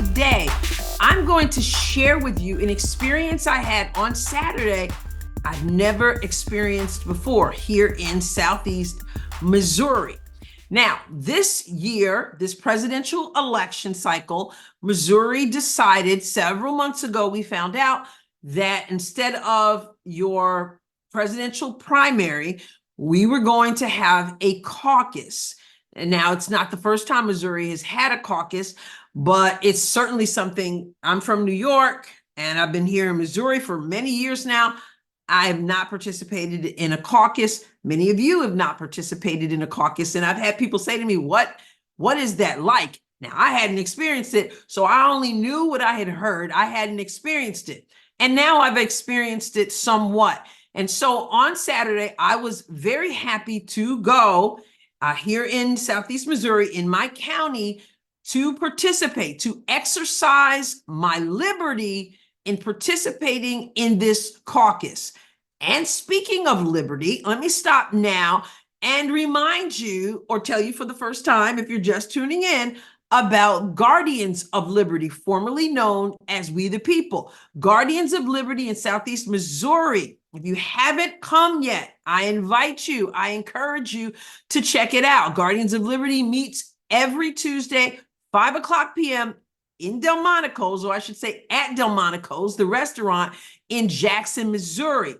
today, I'm going to share with you an experience I had on Saturday I've never experienced before here in Southeast Missouri. Now, this year, this presidential election cycle, Missouri decided several months ago, we found out that instead of your presidential primary, we were going to have a caucus. And now it's not the first time Missouri has had a caucus, but it's certainly something. I'm from New York and I've been here in Missouri for many years now. I have not participated in a caucus. Many of you have not participated in a caucus. And I've had people say to me, what is that like? Now, I hadn't experienced it, so I only knew what I had heard. I hadn't experienced it. And now I've experienced it somewhat. And so on Saturday, I was very happy to go here in Southeast Missouri, in my county, to participate, to exercise my liberty in participating in this caucus. And speaking of liberty, let me stop now and remind you, or tell you for the first time, if you're just tuning in, about Guardians of Liberty, formerly known as We the People. Guardians of Liberty in Southeast Missouri. If you haven't come yet, I invite you, I encourage you to check it out. Guardians of Liberty meets every Tuesday, 5 p.m. in Delmonico's, or I should say at Delmonico's, the restaurant in Jackson, Missouri.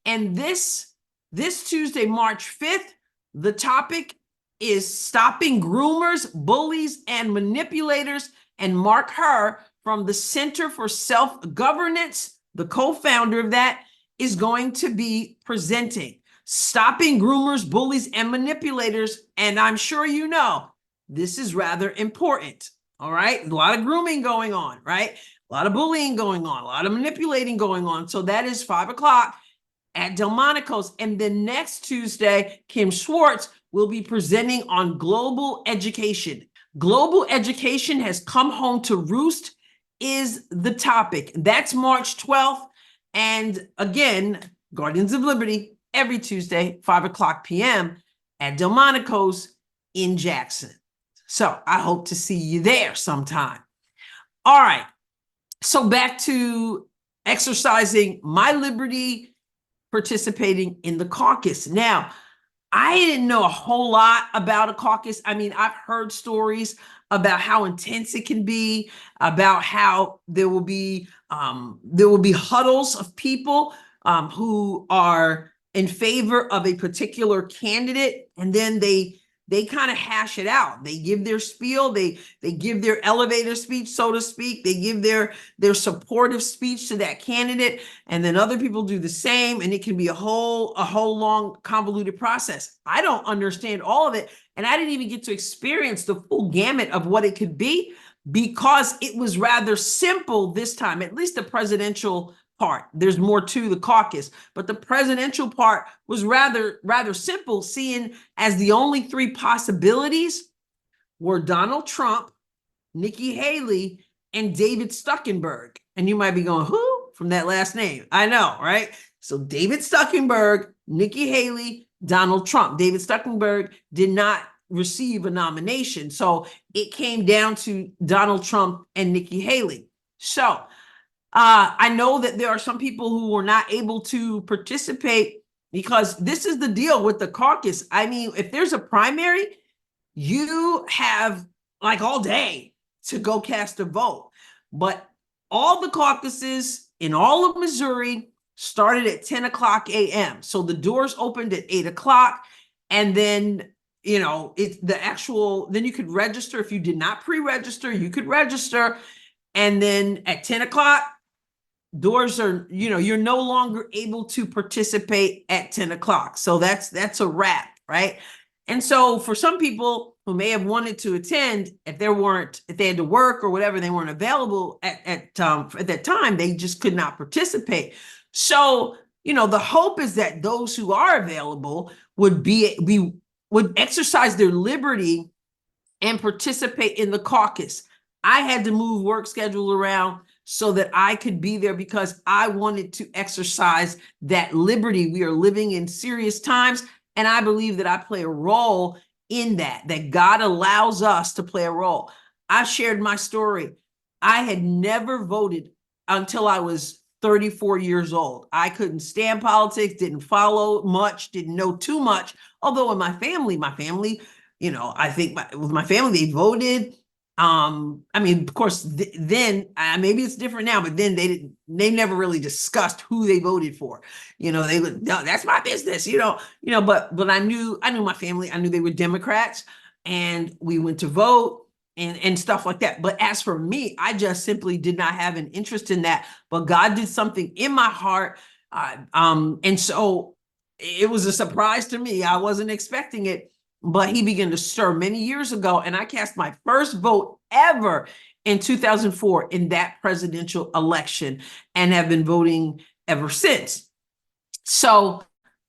And this Tuesday, March 5th, the topic is stopping groomers, bullies, and manipulators. And Mark Herr from the Center for Self-Governance, the co-founder of that, is going to be presenting stopping groomers, bullies, and manipulators. And I'm sure you know, this is rather important. All right. A lot of grooming going on, right? A lot of bullying going on, a lot of manipulating going on. So that is 5 o'clock at Delmonico's. And the next Tuesday, Kim Schwartz will be presenting on global education. Global education has come home to roost is the topic. That's March 12th. And again, Guardians of Liberty, every Tuesday, 5 p.m. at Delmonico's in Jackson. So I hope to see you there sometime. All right. So back to exercising my liberty, participating in the caucus. Now, I didn't know a whole lot about a caucus. I mean, I've heard stories about how intense it can be, about how there will be huddles of people who are in favor of a particular candidate, and then they kind of hash it out. They give their spiel, they give their elevator speech, so to speak. They give their supportive speech to that candidate, and then other people do the same, and it can be a whole long convoluted process. I don't understand all of it, and I didn't even get to experience the full gamut of what it could be, because it was rather simple this time, at least the presidential part. There's more to the caucus, but the presidential part was rather simple, seeing as the only three possibilities were Donald Trump, Nikki Haley, and David Stuckenberg. And you might be going, who? From that last name. I know, right? So David Stuckenberg, Nikki Haley, Donald Trump. David Stuckenberg did not receive a nomination, so it came down to Donald Trump and Nikki Haley. So I know that there are some people who were not able to participate, because this is the deal with the caucus. I mean, if there's a primary, you have like all day to go cast a vote. But all the caucuses in all of Missouri started at 10 a.m. So the doors opened at 8 o'clock. And then, you know, then you could register. If you did not pre-register, you could register. And then at 10 o'clock, doors are, you're no longer able to participate at 10 o'clock. So that's a wrap, right? And so for some people who may have wanted to attend, if they had to work or whatever, they weren't available at that time, they just could not participate. So, the hope is that those who are available would exercise their liberty and participate in the caucus. I had to move work schedule around so that I could be there, because I wanted to exercise that liberty. We are living in serious times, and I believe that I play a role in that God allows us to play a role. I shared my story. I had never voted until I was 34 years old. I couldn't stand politics, didn't follow much, didn't know too much. Although in my family, I think with my family, they voted. I mean, of course, then maybe it's different now, but then they never really discussed who they voted for. They would, no, that's my business, but I knew my family, I knew they were Democrats, and we went to vote and stuff like that. But as for me, I just simply did not have an interest in that. But God did something in my heart. And so it was a surprise to me. I wasn't expecting it, but he began to stir many years ago. And I cast my first vote ever in 2004 in that presidential election and have been voting ever since. So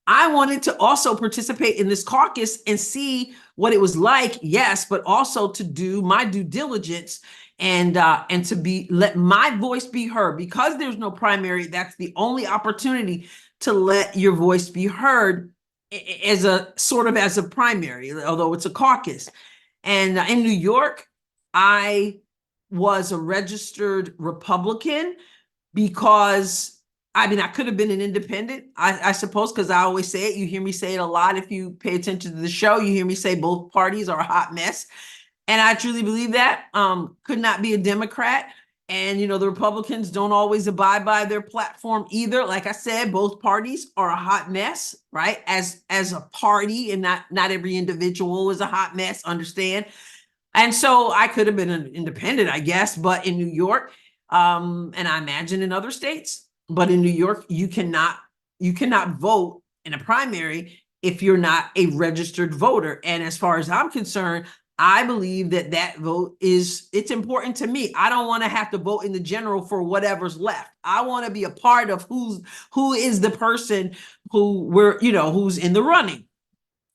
I wanted to also participate in this caucus and see what it was like, yes, but also to do my due diligence and to let my voice be heard. Because there's no primary, that's the only opportunity to let your voice be heard as a primary, although it's a caucus. And in New York, I was a registered Republican because I could have been an independent, I suppose, because I always say it. You hear me say it a lot. If you pay attention to the show, you hear me say both parties are a hot mess. And I truly believe that. Could not be a Democrat. And, the Republicans don't always abide by their platform either. Like I said, both parties are a hot mess, right? As a party, and not every individual is a hot mess, understand? And so I could have been an independent, I guess, but in New York, and I imagine in other states, but in New York, you cannot vote in a primary if you're not a registered voter. And as far as I'm concerned, I believe that vote it's important to me. I don't want to have to vote in the general for whatever's left. I want to be a part of who is the person who's in the running.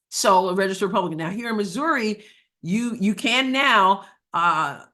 So a registered Republican. Now here in Missouri, you can now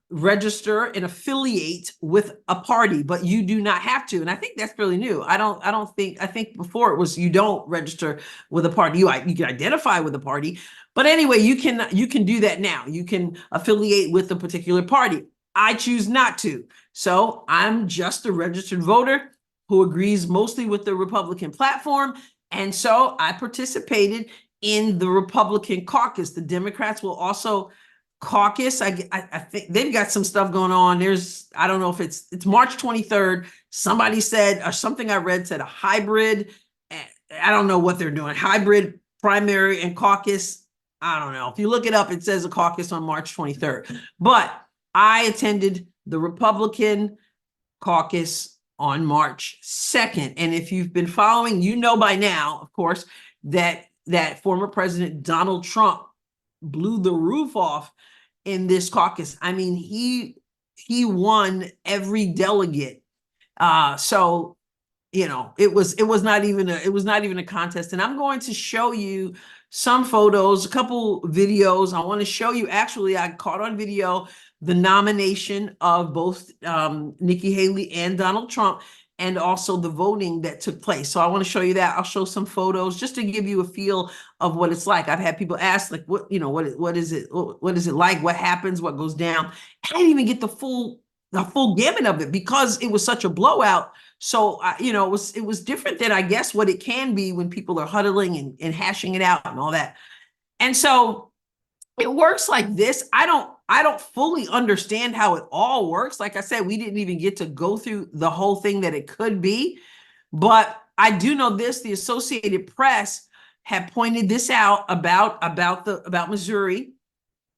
register and affiliate with a party, but you do not have to. And I think that's fairly new. I think before it was you don't register with a party. You can identify with a party, but anyway, you can do that now. You can affiliate with a particular party. I choose not to. So I'm just a registered voter who agrees mostly with the Republican platform. And so I participated in the Republican caucus. The Democrats will also caucus. I think they've got some stuff going on. I don't know if it's March 23rd. Somebody said, or something I read said a hybrid. I don't know what they're doing. Hybrid primary and caucus. I don't know. If you look it up, it says a caucus on March 23rd. But I attended the Republican caucus on March 2nd. And if you've been following, you know by now, of course, that former President Donald Trump blew the roof off in this caucus. I mean, he won every delegate. So it was not even a contest. And I'm going to show you some photos, a couple videos. I want to show you, actually, I caught on video the nomination of both Nikki Haley and Donald Trump, and also the voting that took place. So I want to show you that. I'll show some photos just to give you a feel of what it's like. I've had people ask, like, what is it like? What happens? What goes down? I didn't even get the full gamut of it because it was such a blowout. So it was different than, I guess, what it can be when people are huddling and hashing it out and all that. And so it works like this. I don't fully understand how it all works. Like I said, we didn't even get to go through the whole thing that it could be. But I do know this: the Associated Press had pointed this out about Missouri.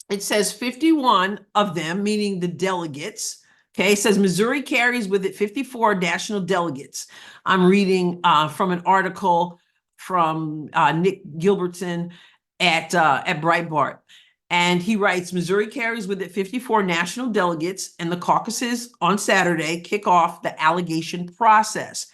It says 51 of them, meaning the delegates. Okay, it says Missouri carries with it 54 national delegates. I'm reading from an article from Nick Gilbertson at Breitbart. And he writes, Missouri carries with it 54 national delegates, and the caucuses on Saturday kick off the allegation process.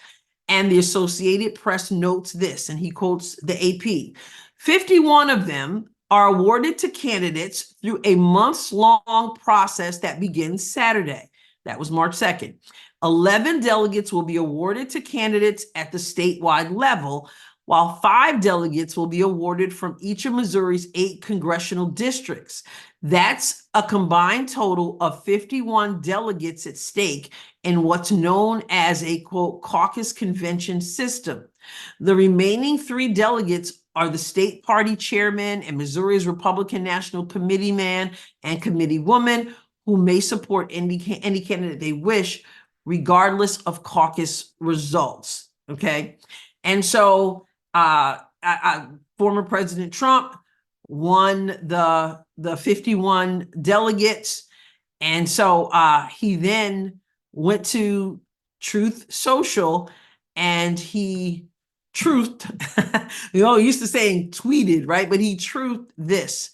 And the Associated Press notes this, and he quotes the AP. 51 of them are awarded to candidates through a months-long process that begins Saturday. That was March 2nd. 11 delegates will be awarded to candidates at the statewide level, while 5 delegates will be awarded from each of Missouri's 8 congressional districts. That's a combined total of 51 delegates at stake in what's known as a, quote, caucus convention system. The remaining 3 delegates are the state party chairman and Missouri's Republican National Committee man and committee woman, who may support any candidate they wish, regardless of caucus results. Okay. And so former President Trump won the 51 delegates. And so he then went to Truth Social and he truthed, used to saying tweeted, right? But he truthed this: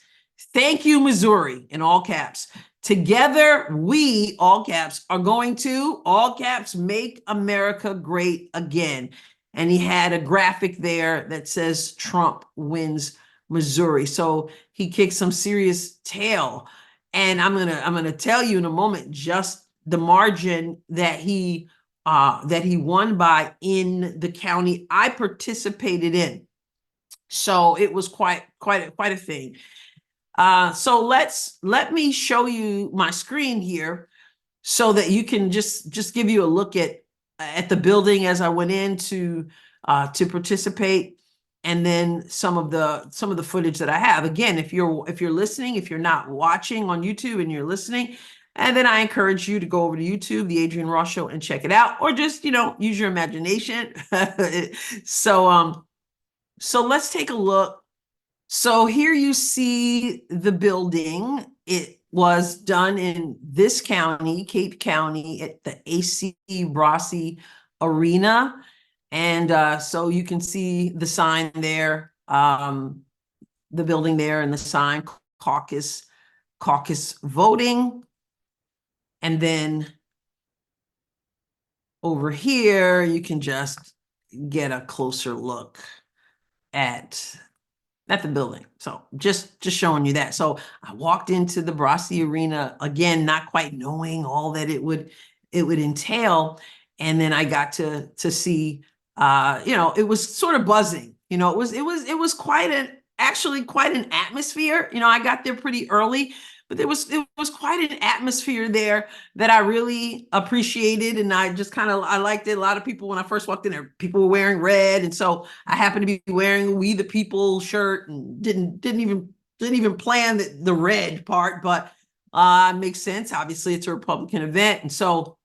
"Thank you, Missouri," in all caps. "Together, we," all caps, "are going to," all caps, "make America great again." And he had a graphic there that says Trump wins Missouri. So he kicked some serious tail. And I'm gonna tell you in a moment just the margin that he won by in the county I participated in. So it was quite a thing. So let me show you my screen here so that you can just give you a look at the building as I went in to participate, and then some of the footage that I have. Again, if you're listening, if you're not watching on YouTube and you're listening, and then I encourage you to go over to YouTube, The Adrienne Ross Show, and check it out, or just use your imagination. So let's take a look. So here you see the building. It was done in this county, Cape County, at the A.C. Rossi Arena. And so you can see the sign there, the building there, and the sign, caucus voting. And then over here, you can just get a closer look at the building. So just showing you that. So I walked into the Brasi Arena, again, not quite knowing all that it would entail. And then I got to see, it was sort of buzzing. It was actually quite an atmosphere. I got there pretty early, but it was quite an atmosphere there that I really appreciated. And I just I liked it. A lot of people, when I first walked in there, people were wearing red. And so I happened to be wearing a We the People shirt and didn't even plan the red part, but it makes sense. Obviously it's a Republican event. And so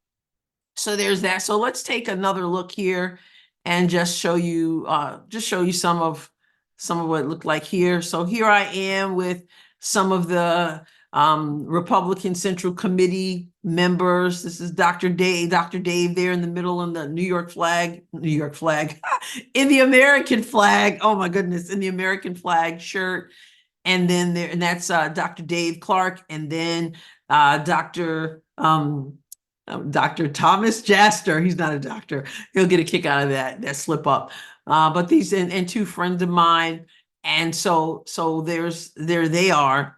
there's that. So let's take another look here and just show you some of what it looked like here. So here I am with some of the Republican Central Committee members. This is Dr. Dave there in the middle in the New York flag, in the American flag. Oh my goodness, in the American flag shirt. And then that's Dr. Dave Clark, and then Dr. Thomas Jaster. He's not a doctor. He'll get a kick out of that slip up. But these and 2 friends of mine. And so there they are.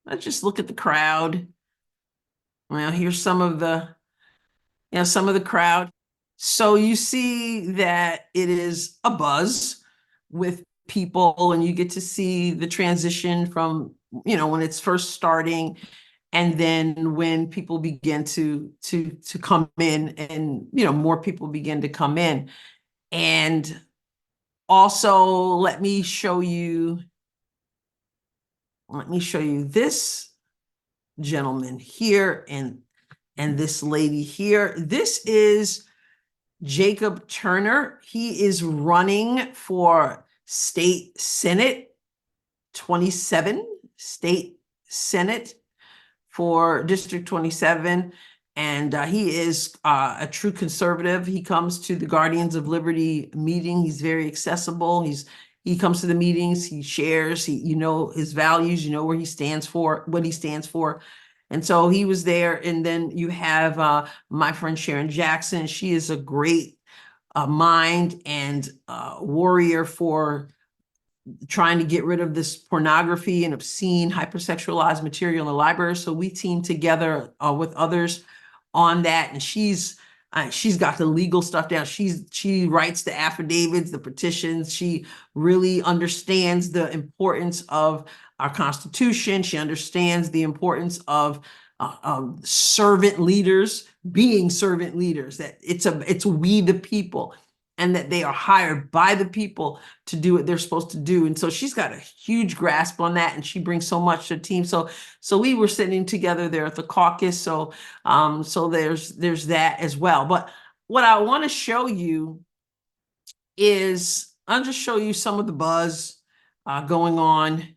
Let's just look at the crowd. Well, here's some of the crowd. So you see that it is a buzz with people, and you get to see the transition from, when it's first starting, and then when people begin to come in, and, more people begin to come in. And also, let me show you this gentleman here and this lady here. This is Jacob Turner. He is running for State Senate 27, State Senate for District 27. And he is a true conservative. He comes to the Guardians of Liberty meeting. He's very accessible. He comes to the meetings, he shares, his values, where he stands for, what he stands for. And so he was there. And then you have my friend Sharon Jackson. She is a great mind and warrior for trying to get rid of this pornography and obscene hypersexualized material in the library. So we teamed together with others on that. And she's She's got the legal stuff down. She writes the affidavits, the petitions. She really understands the importance of our Constitution. She understands the importance of servant leaders being servant leaders, that it's we the people, and that they are hired by the people to do what they're supposed to do. And so she's got a huge grasp on that, and she brings so much to the team. So we were sitting together there at the caucus. So there's that as well. But what I want to show you is, I'll just show you some of the buzz going on.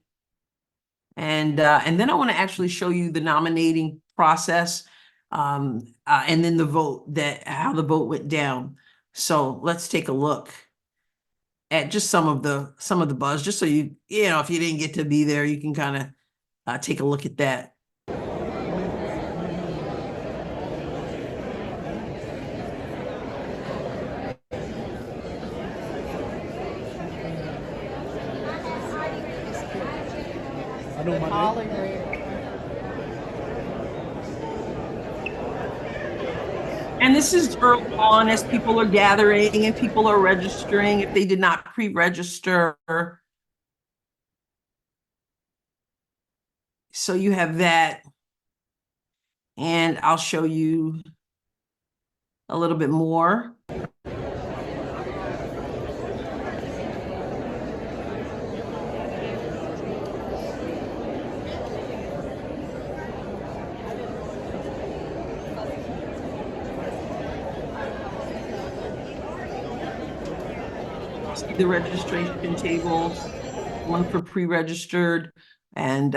And then I want to actually show you the nominating process, and then the vote, how the vote went down. So let's take a look at just some of the buzz, just so you know, if you didn't get to be there, you can kind of take a look at that. And this is early on as people are gathering and people are registering if they did not pre-register. So you have that. And I'll show you a little bit more. See the registration tables, one for pre-registered and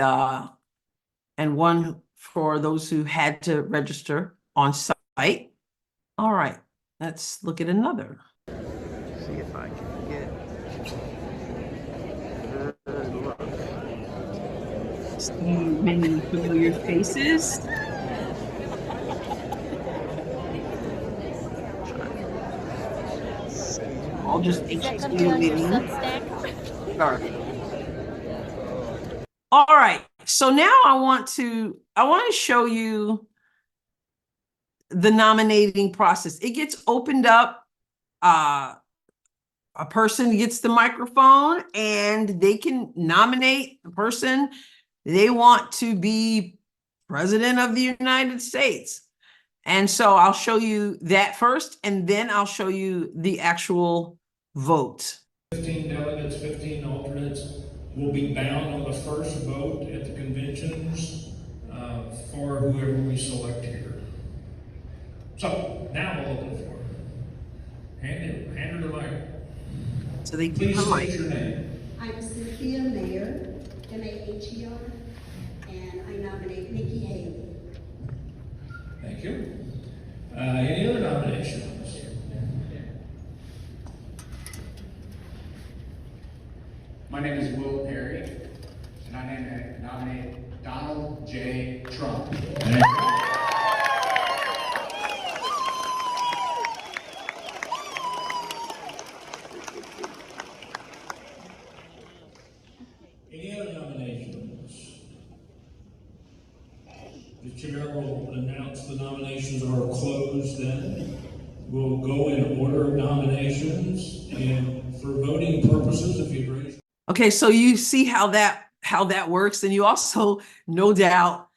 one for those who had to register on site. All right, let's look at another. See if I can get a good look. See many familiar faces. I'll just HTTP. All right, so now I want to show you the nominating process. It gets opened up. A person gets the microphone and they can nominate the person they want to be president of the United States. And so I'll show you that first, and then I'll show you the actual vote. 15 delegates, 15 alternates will be bound on the first vote at the conventions for whoever we select here. So now we'll open the floor. Hand her the mic. So they Please give state your name. I'm Cynthia Mayer, M-A-H-E-R, and I nominate Nikki Haley. Thank you. Any other nominations? My name is Will Perry, and I nominate Donald J. Trump. Any other nominations? The chair will announce the nominations are closed then. We'll go in order of nominations, and for voting purposes, if you'd raise. Okay, so you see how that works, and you also no doubt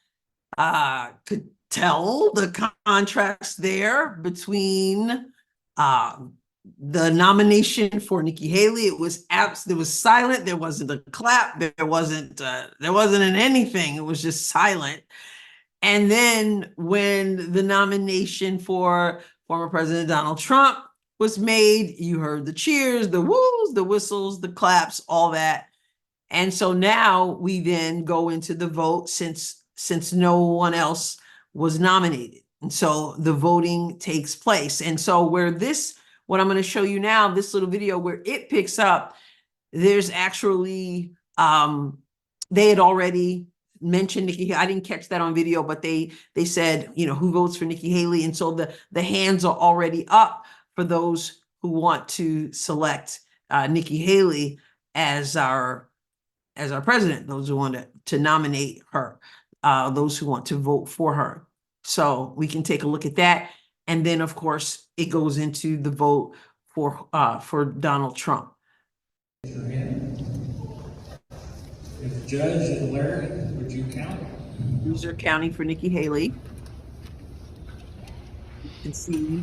could tell the contrast there between the nomination for Nikki Haley. It was silent. There wasn't a clap. There wasn't an anything. It was just silent. And then when the nomination for former President Donald Trump was made, you heard the cheers, the woos, the whistles, the claps, all that. And so now we then go into the vote since no one else was nominated. And so the voting takes place. And so what I'm going to show you now, this little video where it picks up, there's actually, they had already mentioned Nikki. I didn't catch that on video, but they said, you know, who votes for Nikki Haley? And so the hands are already up for those who want to select Nikki Haley as our president, those who want to nominate her, those who want to vote for her. So we can take a look at that. And then, of course, it goes into the vote for Donald Trump. Raise your hand. If Judge Larry, would you count? These are counting for Nikki Haley. You can see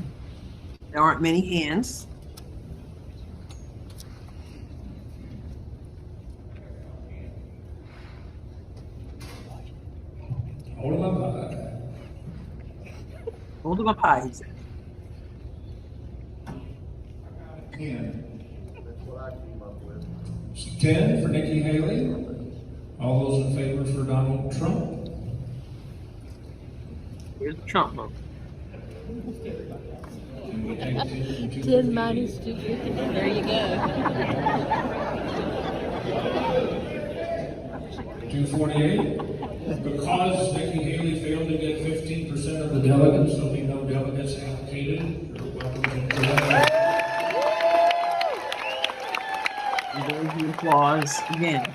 there aren't many hands. Hold them up high. Hold them up high, he said. 10. 10 for Nikki Haley. All those in favor for Donald Trump? Here's the Trump vote. 10 minus 250. There you go. 248. Because Nikki Haley failed to get 15% of the delegates, there'll be no delegates allocated. You're welcome to that. There's the applause again.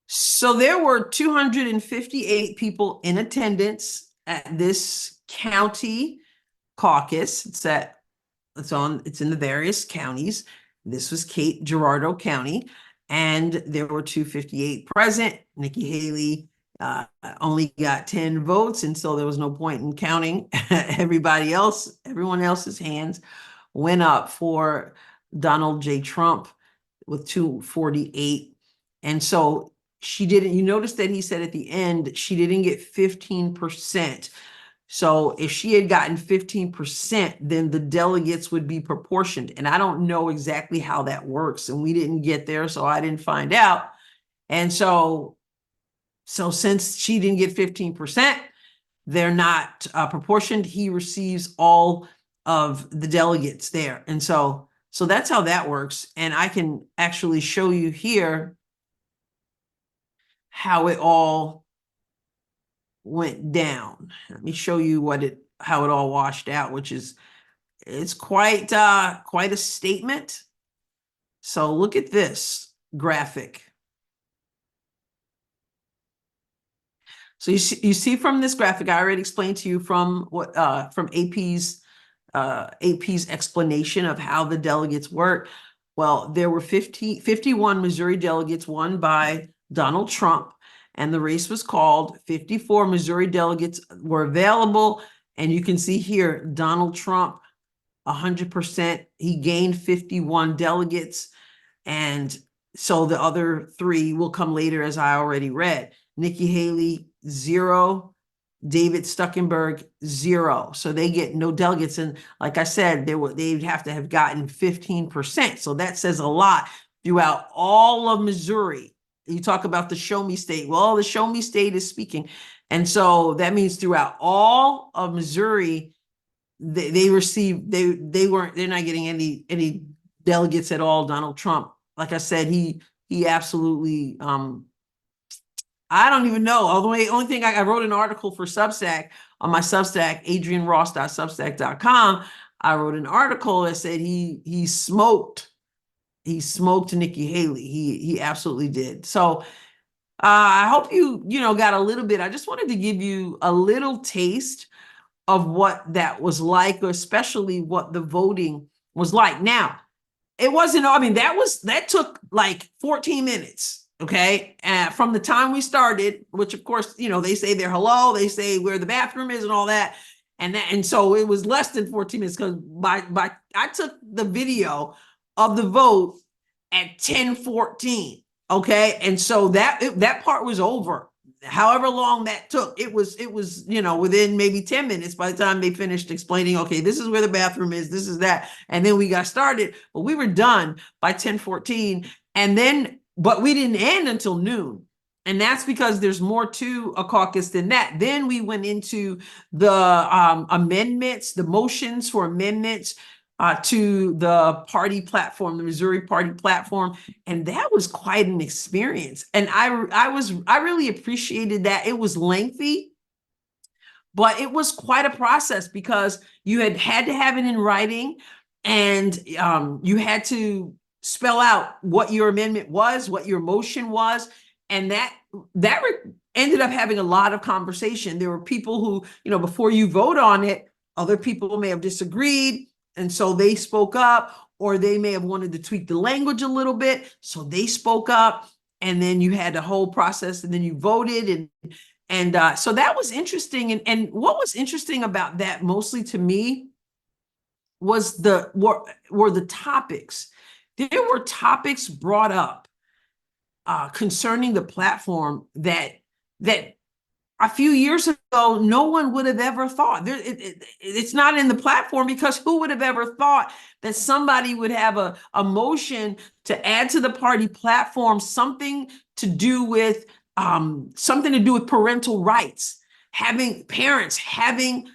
So there were 258 people in attendance at this county caucus. It's in the various counties. This was Cape Girardeau County, and there were 258 present. Nikki Haley only got 10 votes, and so there was no point in counting. Everyone else's hands went up for Donald J. Trump with 248. And so she didn't, you notice that he said at the end, she didn't get 15%. So if she had gotten 15%, then the delegates would be proportioned. And I don't know exactly how that works. And we didn't get there, so I didn't find out. And so since she didn't get 15%, they're not proportioned. He receives all of the delegates there. And so that's how that works. And I can actually show you here how it all went down. Let me show you how it all washed out, which is, it's quite a statement. So look at this graphic. So you see from this graphic, I already explained to you from AP's explanation of how the delegates work. Well, there were 51 Missouri delegates won by Donald Trump, and the race was called. 54 Missouri delegates were available, and you can see here, Donald Trump, 100%, he gained 51 delegates, and so the other 3 will come later, as I already read. Nikki Haley, 0. David Stuckenberg, 0. So they get no delegates. And like I said, they'd have to have gotten 15%. So that says a lot throughout all of Missouri. You talk about the show me state. Well, the show me state is speaking. And so that means throughout all of Missouri, they're not getting any delegates at all. Donald Trump, like I said, he absolutely, I don't even know. The only thing I wrote an article for Substack on my Substack, AdrienneRoss.substack.com. I wrote an article that said he smoked Nikki Haley. He absolutely did. So I hope you got a little bit. I just wanted to give you a little taste of what that was like, or especially what the voting was like. Now, it wasn't, that took like 14 minutes. Okay. From the time we started, which of course, they say they're hello, they say where the bathroom is and all that. And so it was less than 14 minutes because I took the video of the vote at 10:14. Okay. And so that part was over. However long that took, it was, within maybe 10 minutes by the time they finished explaining, okay, this is where the bathroom is, this is that. And then we got started, but we were done by 10:14. But we didn't end until noon. And that's because there's more to a caucus than that. Then we went into the amendments, the motions for amendments to the party platform, the Missouri party platform. And that was quite an experience. And I really appreciated that. It was lengthy, but it was quite a process because you had to have it in writing, and you had to spell out what your amendment was, what your motion was. And that ended up having a lot of conversation. There were people who, before you vote on it, other people may have disagreed, and so they spoke up, or they may have wanted to tweak the language a little bit, so they spoke up, and then you had the whole process, and then you voted, and so that was interesting. And what was interesting about that, mostly to me, was were the topics. There were topics brought up concerning the platform that a few years ago no one would have ever thought. It's not in the platform, because who would have ever thought that somebody would have a motion to add to the party platform something to do with parental rights, having parents having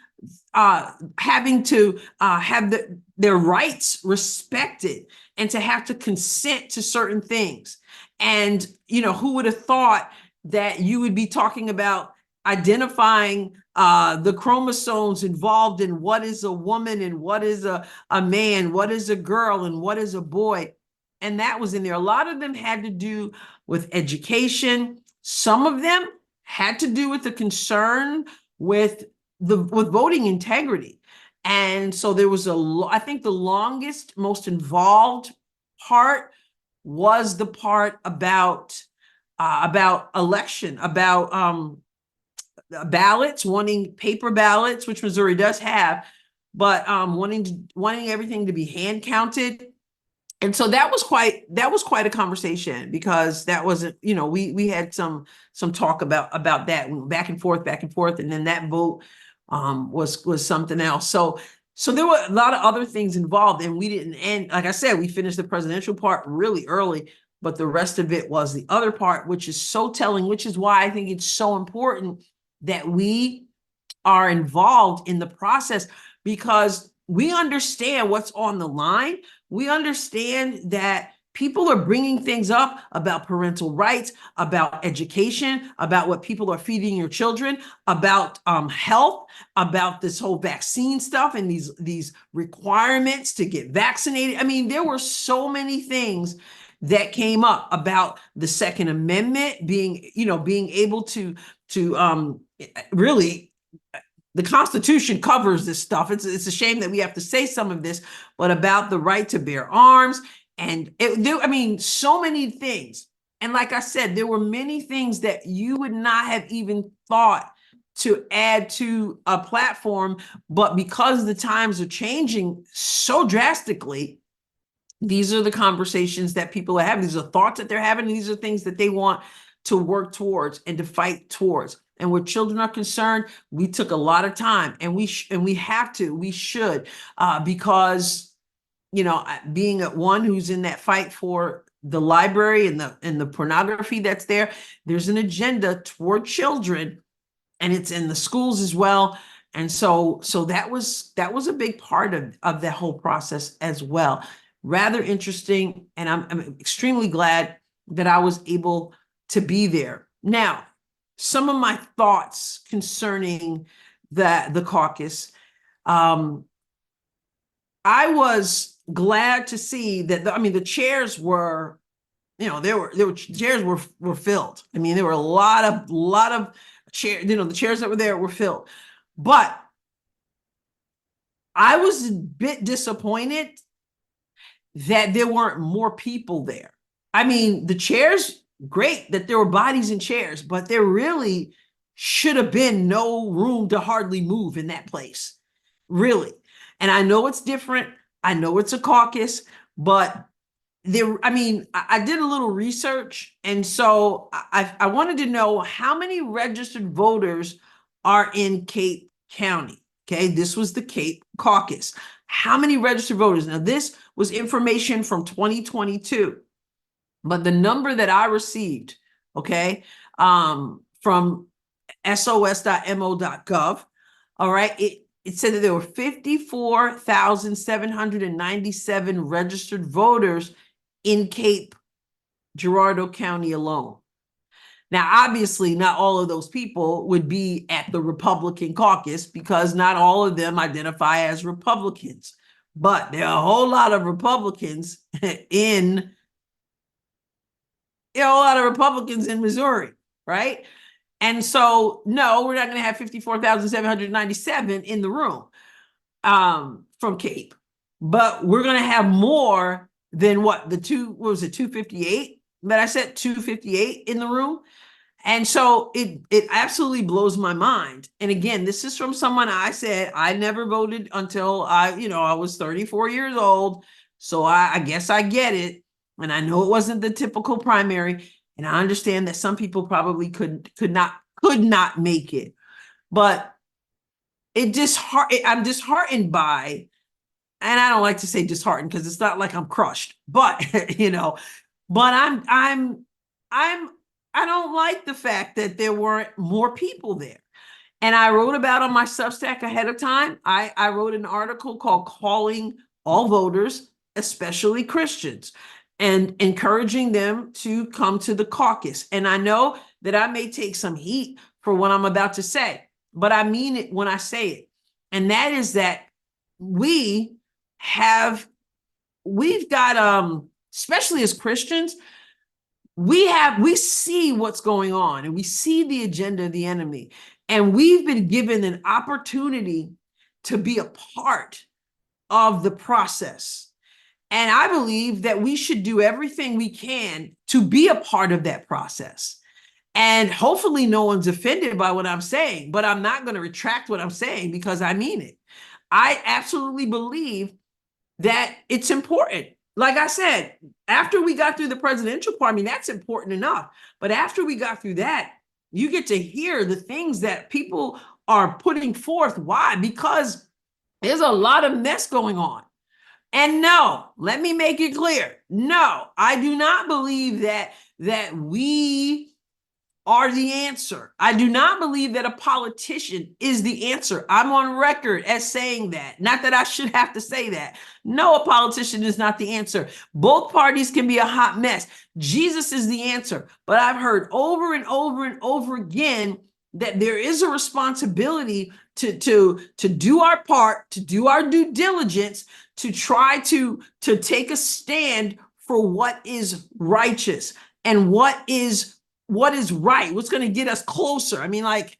to have their rights respected, and to have to consent to certain things. And, who would have thought that you would be talking about identifying the chromosomes involved in what is a woman and what is a man, what is a girl and what is a boy. And that was in there. A lot of them had to do with education. Some of them had to do with the concern with voting integrity. And so there was I think the longest, most involved part was the part about election, about ballots, wanting paper ballots, which Missouri does have, but wanting everything to be hand counted. And so that was quite a conversation, because that wasn't, we had some talk about that, back and forth, and then that vote was something else. So there were a lot of other things involved, and we didn't end. Like I said, we finished the presidential part really early, but the rest of it was the other part, which is so telling, which is why I think it's so important that we are involved in the process, because we understand what's on the line. We understand that people are bringing things up about parental rights, about education, about what people are feeding your children, about health, about this whole vaccine stuff and these requirements to get vaccinated. I mean, there were so many things that came up about the Second Amendment being able to really, the Constitution covers this stuff. It's a shame that we have to say some of this, but about the right to bear arms, and so many things. And like I said, there were many things that you would not have even thought to add to a platform, but because the times are changing so drastically, these are the conversations that people are having. These are thoughts that they're having. These are things that they want to work towards and to fight towards. And where children are concerned, we took a lot of time, and we should, because, being one who's in that fight for the library and the pornography that's there, there's an agenda toward children, and it's in the schools as well. And so that was a big part of the whole process as well. Rather interesting, and I'm extremely glad that I was able to be there. Now, some of my thoughts concerning the caucus. I was glad to see that the chairs were, chairs were filled. I mean, there were a lot of chairs, the chairs that were there were filled. But I was a bit disappointed that there weren't more people there. I mean, the chairs, great that there were bodies in chairs, but there really should have been no room to hardly move in that place, really. And I know it's different. I know it's a caucus, but I did a little research. And so I wanted to know how many registered voters are in Cape County. Okay, this was the Cape Caucus. How many registered voters? Now, this was information from 2022, but the number that I received, okay, from sos.mo.gov, all right, it said that there were 54,797 registered voters in Cape Girardeau County alone. Now, obviously, not all of those people would be at the Republican caucus, because not all of them identify as Republicans. But there are a whole lot of Republicans in Missouri, right? And so, no, we're not going to have 54,797 in the room from Cape, but we're going to have more than what was it, 258? But I said 258 in the room. And so it absolutely blows my mind. And again, this is from someone I said I never voted until I was 34 years old. So I guess I get it. And I know it wasn't the typical primary. And I understand that some people probably could not make it. But I'm disheartened by, and I don't like to say disheartened because it's not like I'm crushed, but but I don't like the fact that there weren't more people there. And I wrote about on my Substack ahead of time. I wrote an article called Calling All Voters, Especially Christians, and encouraging them to come to the caucus. And I know that I may take some heat for what I'm about to say, but I mean it when I say it. And that is that we've got, especially as Christians, we see what's going on and we see the agenda of the enemy. And we've been given an opportunity to be a part of the process. And I believe that we should do everything we can to be a part of that process. And hopefully no one's offended by what I'm saying, but I'm not going to retract what I'm saying because I mean it. I absolutely believe that it's important. Like I said, after we got through the presidential part, I mean, that's important enough. But after we got through that, you get to hear the things that people are putting forth. Why? Because there's a lot of mess going on. And no, let me make it clear. No, I do not believe that we are the answer. I do not believe that a politician is the answer. I'm on record as saying that. Not that I should have to say that. No, a politician is not the answer. Both parties can be a hot mess. Jesus is the answer. But I've heard over and over and over again that there is a responsibility to do our part, to do our due diligence, to try to take a stand for what is righteous and what is right, what's going to get us closer. I mean, like,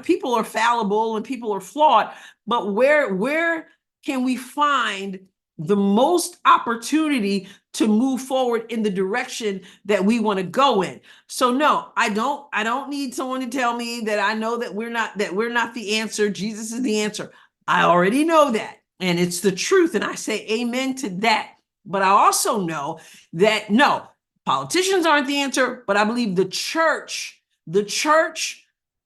people are fallible and people are flawed, but where can we find the most opportunity to move forward in the direction that we want to go in? So no, I don't need someone to tell me that I know that we're not the answer. Jesus is the answer. I already know that, and it's the truth, and I say amen to that. But I also know that no, politicians aren't the answer, but I believe the church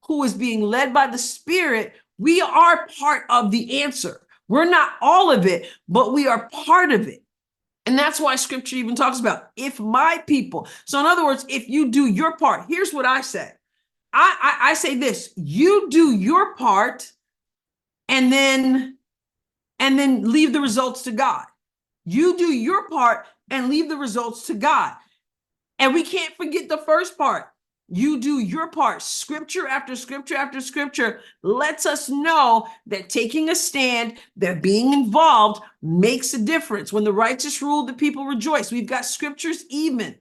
who is being led by the Spirit, we are part of the answer. We're not all of it, but we are part of it. And that's why scripture even talks about if my people. So in other words, if you do your part, here's what I say. I say this, you do your part and then leave the results to God. You do your part and leave the results to God. And we can't forget the first part. You do your part. Scripture after scripture after scripture lets us know that taking a stand, that being involved makes a difference. When the righteous rule, the people rejoice. We've got scriptures even.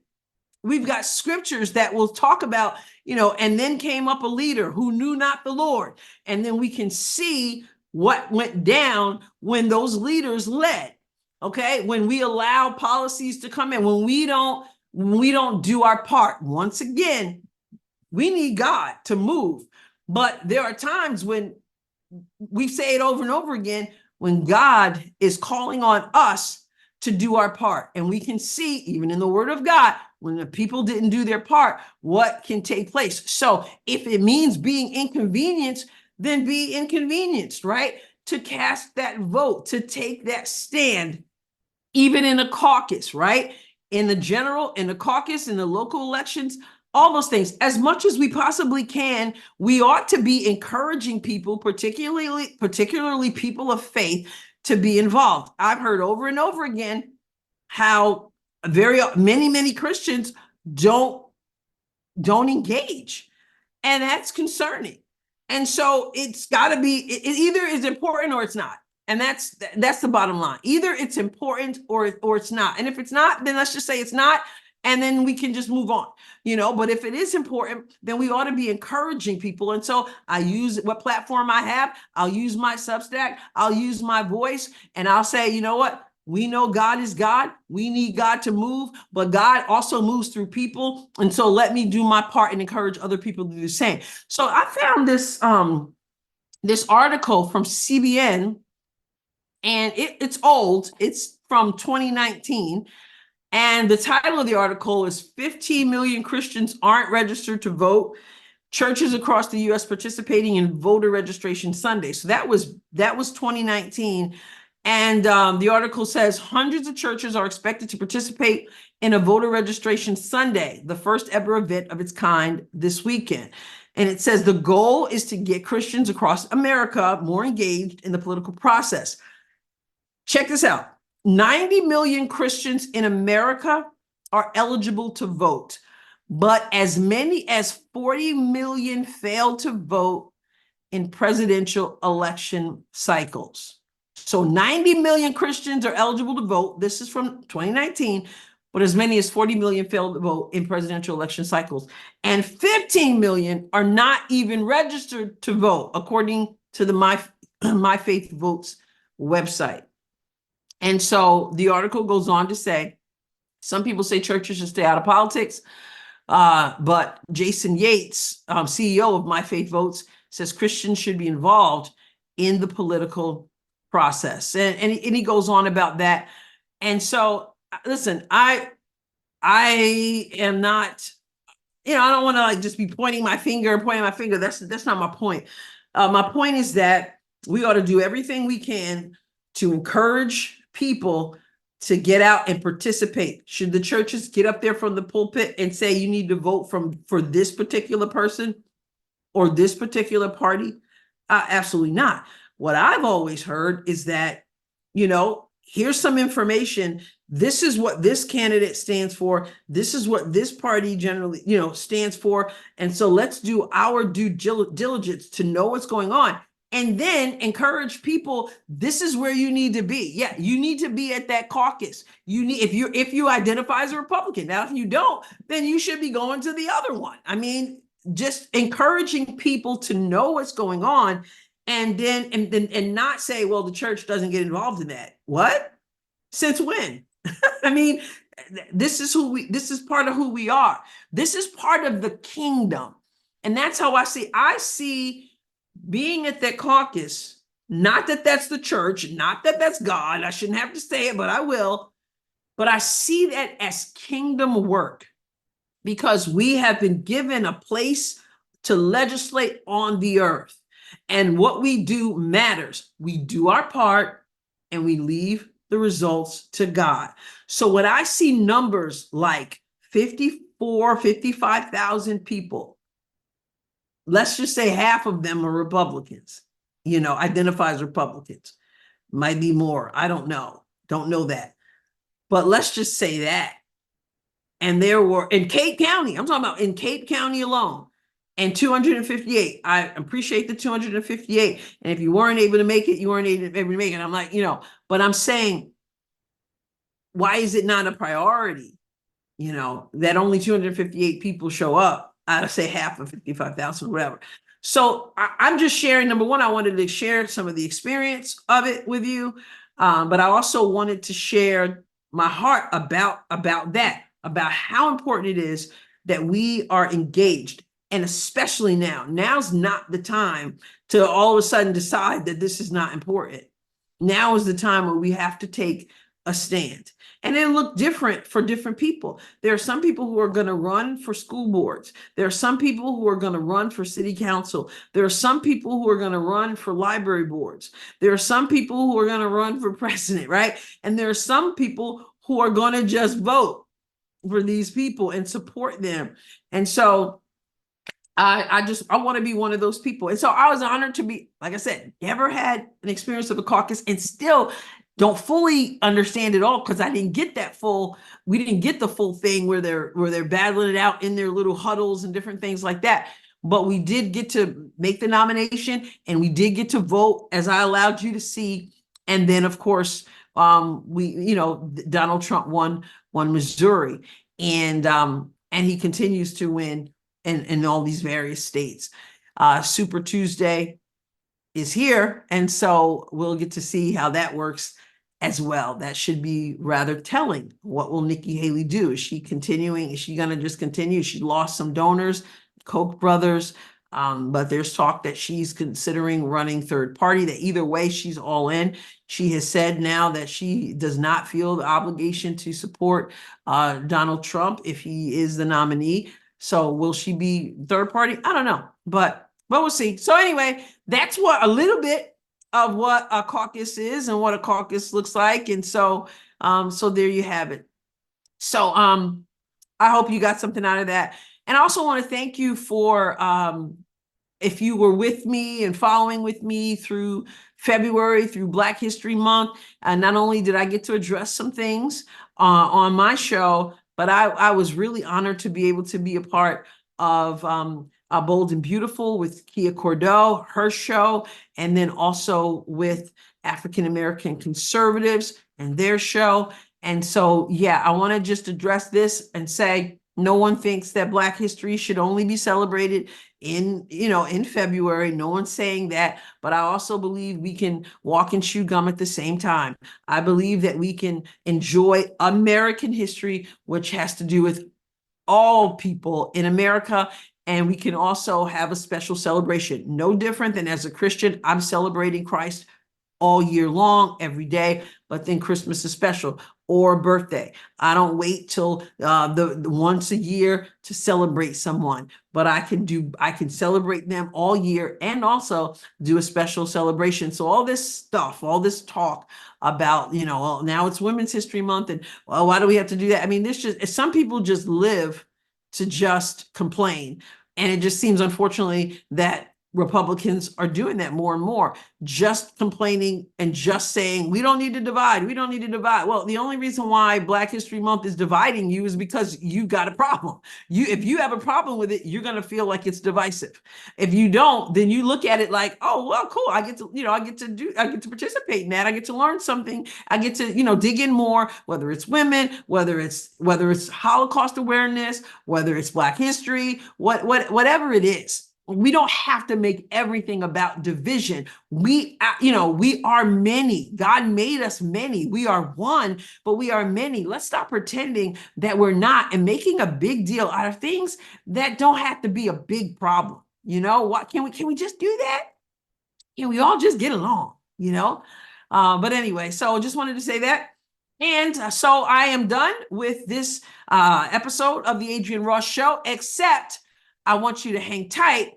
We've got scriptures that will talk about, and then came up a leader who knew not the Lord. And then we can see what went down when those leaders led. Okay. When we allow policies to come in, when we don't do our part. Once again, we need God to move. But there are times when we say it over and over again, when God is calling on us to do our part. And we can see, even in the Word of God, when the people didn't do their part, what can take place. So if it means being inconvenienced, then be inconvenienced, right? To cast that vote, to take that stand, even in a caucus, right? In the caucus, in the local elections, all those things. As much as we possibly can, we ought to be encouraging people, particularly people of faith, to be involved. I've heard over and over again how many Christians don't engage, and that's concerning. And so it's got to be, it either is important or it's not. And that's the bottom line. Either it's important or it's not. And if it's not, then let's just say it's not. and then we can just move on, you know. But if it is important, then we ought to be encouraging people. And so I use what platform I have. I'll use my Substack. I'll use my voice, and I'll say, you know what? We know God is God. We need God to move, but God also moves through people. And so let me do my part and encourage other people to do the same. So I found this article from CBN, and it's old. It's from 2019. And the title of the article is 15 million Christians aren't registered to vote. Churches across the US participating in voter registration Sunday. So that was 2019. And the article says hundreds of churches are expected to participate in a voter registration Sunday, the first ever event of its kind this weekend. And it says the goal is to get Christians across America more engaged in the political process. Check this out. 90 million Christians in America are eligible to vote, but as many as 40 million fail to vote in presidential election cycles. So 90 million Christians are eligible to vote. This is from 2019, but as many as 40 million fail to vote in presidential election cycles. And 15 million are not even registered to vote, according to the My Faith Votes website. And so the article goes on to say, some people say churches should stay out of politics, but Jason Yates, CEO of My Faith Votes, says Christians should be involved in the political process. And he goes on about that. And so, listen, I am not, I don't want to like just be pointing my finger. That's not my point. My point is that we ought to do everything we can to encourage people to get out and participate. Should the churches get up there from the pulpit and say you need to vote for this particular person or this particular party? Absolutely not. What I've always heard is that, here's some information. This is what this candidate stands for. This is what this party generally, stands for. And so let's do our due diligence to know what's going on. And then encourage people, this is where you need to be. Yeah, you need to be at that caucus. You need, if you identify as a Republican. Now, if you don't, then you should be going to the other one. I mean, just encouraging people to know what's going on, and not say, well, the church doesn't get involved in that. What? Since when? I mean, this is part of who we are. This is part of the kingdom. And that's how I see being at that caucus, not that that's the church, not that that's God. I shouldn't have to say it, but I will. But I see that as kingdom work, because we have been given a place to legislate on the earth. And what we do matters. We do our part and we leave the results to God. So when I see numbers like 55,000 people, let's just say half of them are Republicans, identify as Republicans. Might be more. I don't know. Don't know that. But let's just say that. And there were, in Cape County, I'm talking about in Cape County alone, and 258. I appreciate the 258. And if you weren't able to make it, you weren't able to make it. I'm like, but I'm saying, why is it not a priority, that only 258 people show up? I'd say half of 55,000, whatever. So I'm just sharing. Number one, I wanted to share some of the experience of it with you. But I also wanted to share my heart about that, about how important it is that we are engaged. And especially now's not the time to all of a sudden decide that this is not important. Now is the time where we have to take a stand. And it'll look different for different people. There are some people who are going to run for school boards. There are some people who are going to run for city council. There are some people who are going to run for library boards. There are some people who are going to run for president, right? And there are some people who are going to just vote for these people and support them. And so I want to be one of those people. And so I was honored to be, like I said, never had an experience of a caucus, and still don't fully understand it all, because I didn't get we didn't get the full thing where they're battling it out in their little huddles and different things like that. But we did get to make the nomination, and we did get to vote, as I allowed you to see. And then, of course, Donald Trump won Missouri. and he continues to win in all these various states. Super Tuesday is here, and so we'll get to see how that works as well. That should be rather telling. What will Nikki Haley do? Is she continuing? Is she going to just continue? She lost some donors, Koch brothers, but there's talk that she's considering running third party, that either way, she's all in. She has said now that she does not feel the obligation to support Donald Trump if he is the nominee. So will she be third party? I don't know, but we'll see. So anyway, that's what a little bit of what a caucus is and what a caucus looks like. And so, so there you have it. So I hope you got something out of that. And I also want to thank you for if you were with me and following with me through February, through Black History Month. And not only did I get to address some things on my show, but I was really honored to be able to be a part of Bold and Beautiful with Kia Cordeaux, her show, and then also with African American conservatives and their show. And so, yeah, I want to just address this and say, no one thinks that Black history should only be celebrated in February. No one's saying that, but I also believe we can walk and chew gum at the same time. I believe that we can enjoy American history, which has to do with all people in America. And we can also have a special celebration. No different than as a Christian, I'm celebrating Christ all year long, every day, but then Christmas is special, or birthday. I don't wait till the once a year to celebrate someone, but I can celebrate them all year and also do a special celebration. So all this stuff, all this talk about, well, now it's Women's History Month, and well, why do we have to do that? I mean, some people just live to just complain. And it just seems, unfortunately, that Republicans are doing that more and more, just complaining and just saying, we don't need to divide. We don't need to divide. Well, the only reason why Black History Month is dividing you is because you got a problem. If you have a problem with it, you're going to feel like it's divisive. If you don't, then you look at it like, oh, well, cool. I get to participate in that. I get to learn something. I get to, dig in more, whether it's women, whether it's Holocaust awareness, whether it's Black history, whatever it is. We don't have to make everything about division. We are many. God made us many. We are one, but we are many. Let's stop pretending that we're not and making a big deal out of things that don't have to be a big problem. What can we just do that? Can we all just get along? But anyway, so just wanted to say that. And so I am done with this episode of the Adrienne Ross Show, except I want you to hang tight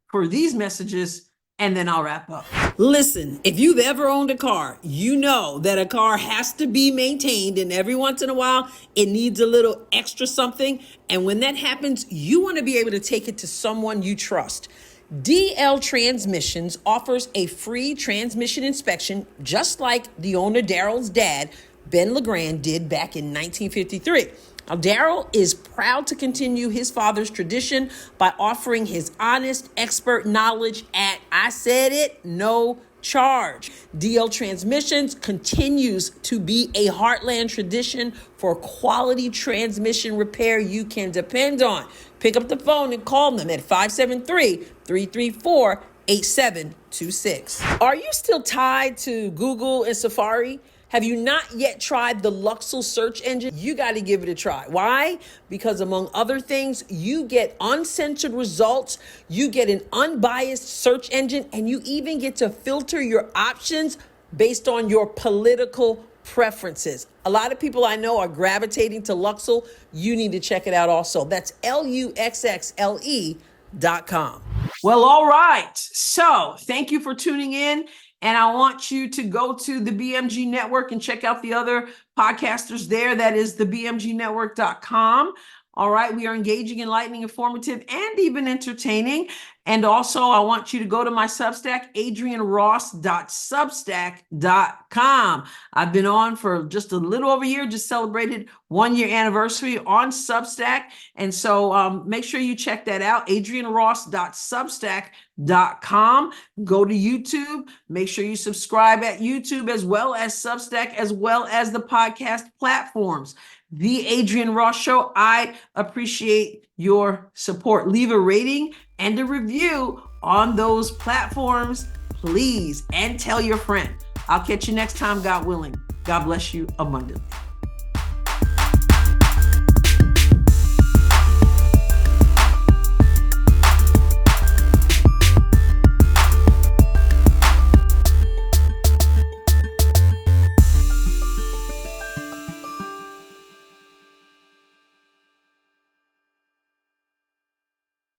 for these messages, and then I'll wrap up. Listen, if you've ever owned a car, you know that a car has to be maintained, and every once in a while, it needs a little extra something. And when that happens, you want to be able to take it to someone you trust. DL Transmissions offers a free transmission inspection, just like the owner Daryl's dad, Ben LeGrand, did back in 1953. Now, Daryl is proud to continue his father's tradition by offering his honest, expert knowledge at, I said it, no charge. DL Transmissions continues to be a heartland tradition for quality transmission repair you can depend on. Pick up the phone and call them at 573-334-8726. Are you still tied to Google and Safari? Have you not yet tried the Luxel search engine? You got to give it a try. Why? Because among other things, you get uncensored results, you get an unbiased search engine, and you even get to filter your options based on your political preferences. A lot of people I know are gravitating to Luxel. You need to check it out also. That's LUXXLE.com. Well, all right. So thank you for tuning in. And I want you to go to the BMG Network and check out the other podcasters there. That is thebmgnetwork.com. All right. We are engaging, enlightening, informative, and even entertaining. And also, I want you to go to my Substack, AdrienneRoss.substack.com. I've been on for just a little over a year, just celebrated 1 year anniversary on Substack. And so make sure you check that out, AdrienneRoss.substack.com. Go to YouTube. Make sure you subscribe at YouTube as well as Substack, as well as the podcast platforms. The Adrienne Ross Show. I appreciate your support. Leave a rating and a review on those platforms, please, and tell your friend. I'll catch you next time, God willing. God bless you abundantly.